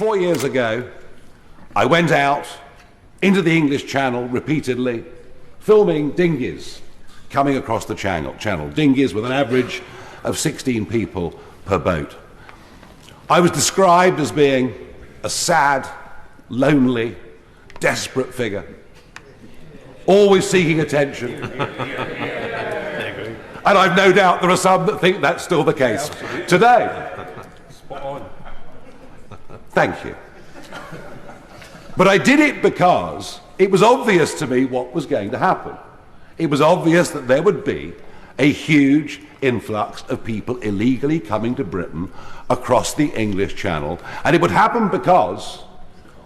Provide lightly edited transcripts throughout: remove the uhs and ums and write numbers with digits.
4 years ago, I went out into the English Channel repeatedly, filming dinghies coming across the channel, dinghies with an average of 16 people per boat. I was described as being a sad, lonely, desperate figure, always seeking attention. And I've no doubt there are some that think that's still the case today. Spot on. Thank you. But I did it because it was obvious to me what was going to happen. It was obvious that there would be a huge influx of people illegally coming to Britain across the English Channel, and it would happen because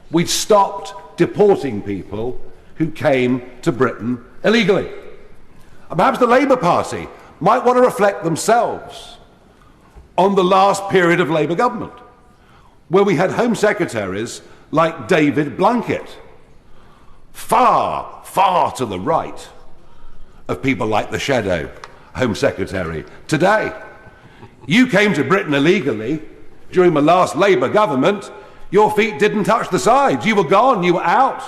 we'd stopped deporting people who came to Britain illegally. And perhaps the Labour Party might want to reflect themselves on the last period of Labour government, where we had Home Secretaries like David Blunkett, far, far to the right of people like the Shadow Home Secretary today. You came to Britain illegally during the last Labour government. Your feet didn't touch the sides. You were gone, you were out.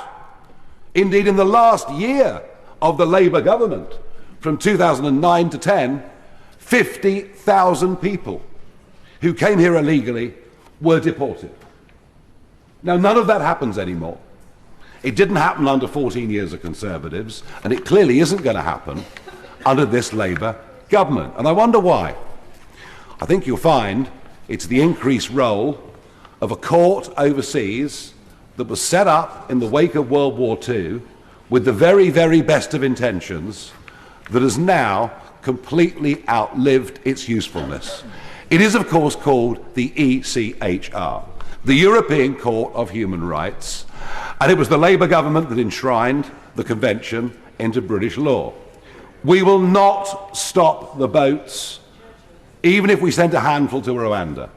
Indeed, in the last year of the Labour government, from 2009 to 10, 50,000 people who came here illegally were deported. Now, none of that happens anymore. It didn't happen under 14 years of Conservatives, and it clearly isn't going to happen under this Labour government. And I wonder why. I think you'll find it's the increased role of a court overseas that was set up in the wake of World War II with the very, very best of intentions that has now completely outlived its usefulness. It is, of course, called the ECHR, the European Court of Human Rights, and it was the Labour government that enshrined the Convention into British law. We will not stop the boats, even if we sent a handful to Rwanda.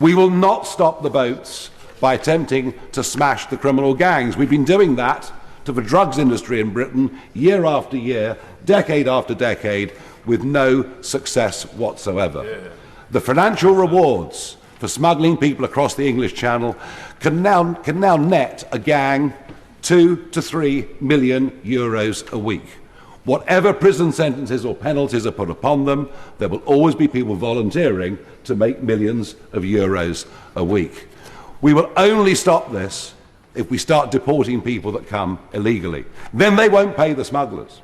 We will not stop the boats by attempting to smash the criminal gangs. We've been doing that to the drugs industry in Britain year after year, decade after decade, with no success whatsoever. Yeah. The financial rewards for smuggling people across the English Channel can now net a gang 2 to 3 million euros a week. Whatever prison sentences or penalties are put upon them, there will always be people volunteering to make millions of euros a week. We will only stop this if we start deporting people that come illegally. Then they won't pay the smugglers.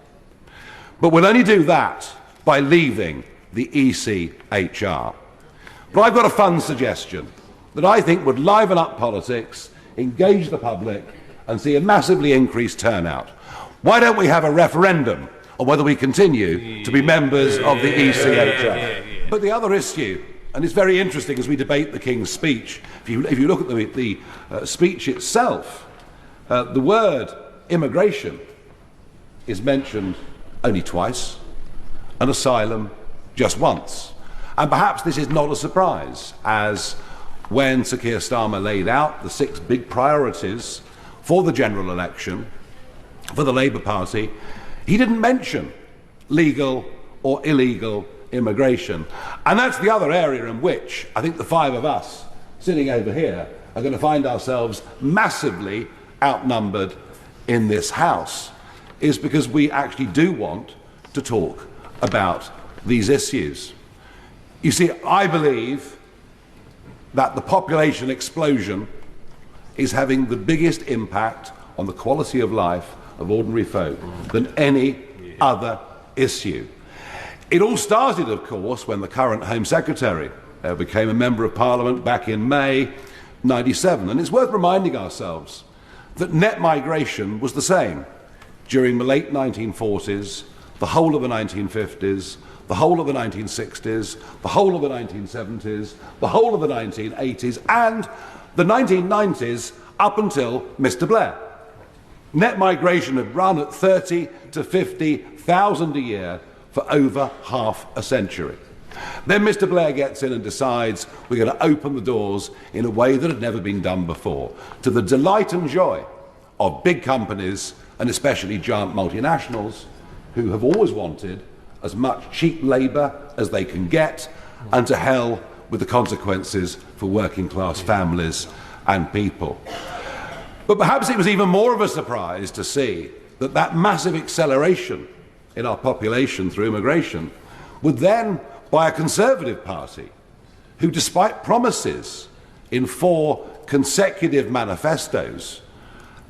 But we'll only do that by leaving the ECHR. But I've got a fun suggestion that I think would liven up politics, engage the public, and see a massively increased turnout. Why don't we have a referendum on whether we continue to be members of the ECHR? But the other issue, and it's very interesting as we debate the King's speech, if you look at the speech itself, the word immigration is mentioned only twice, and asylum just once. And perhaps this is not a surprise, as when Sir Keir Starmer laid out the 6 big priorities for the general election for the Labour Party, he didn't mention legal or illegal immigration. And that's the other area in which I think the 5 of us sitting over here are going to find ourselves massively outnumbered in this House, is because we actually do want to talk about these issues. You see, I believe that the population explosion is having the biggest impact on the quality of life of ordinary folk than any other issue. It all started, of course, when the current Home Secretary became a Member of Parliament back in May '97. And it's worth reminding ourselves that net migration was the same during the late 1940s, the whole of the 1950s, the whole of the 1960s, the whole of the 1970s, the whole of the 1980s, and the 1990s up until Mr. Blair. Net migration had run at 30 to 50,000 a year for over half a century. Then Mr. Blair gets in and decides we're going to open the doors in a way that had never been done before, to the delight and joy of big companies, and especially giant multinationals, who have always wanted as much cheap labour as they can get, and to hell with the consequences for working class families and people. But perhaps it was even more of a surprise to see that that massive acceleration in our population through immigration was then by a Conservative Party who, despite promises in 4 consecutive manifestos,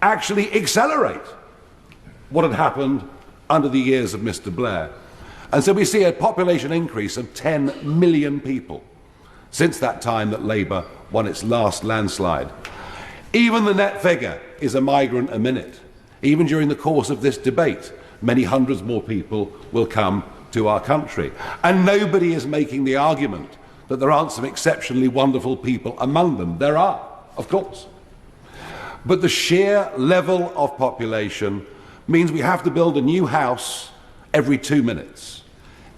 actually accelerate what had happened under the years of Mr. Blair. And so we see a population increase of 10 million people since that time that Labour won its last landslide. Even the net figure is a migrant a minute. Even during the course of this debate, many hundreds more people will come to our country. And nobody is making the argument that there aren't some exceptionally wonderful people among them. There are, of course. But the sheer level of population means we have to build a new house every 2 minutes,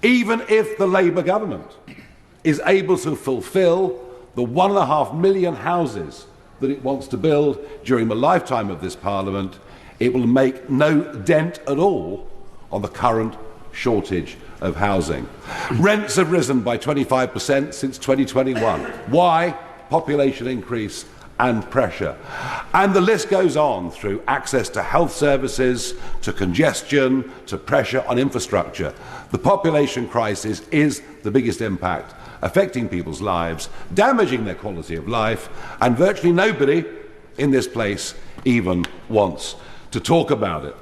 even if the Labour government is able to fulfil the 1.5 million houses that it wants to build during the lifetime of this Parliament. It will make no dent at all on the current shortage of housing. Rents have risen by 25% since 2021. Why? Population increase and pressure. And the list goes on through access to health services, to congestion, to pressure on infrastructure. The population crisis is the biggest impact affecting people's lives, damaging their quality of life, and virtually nobody in this place even wants to talk about it.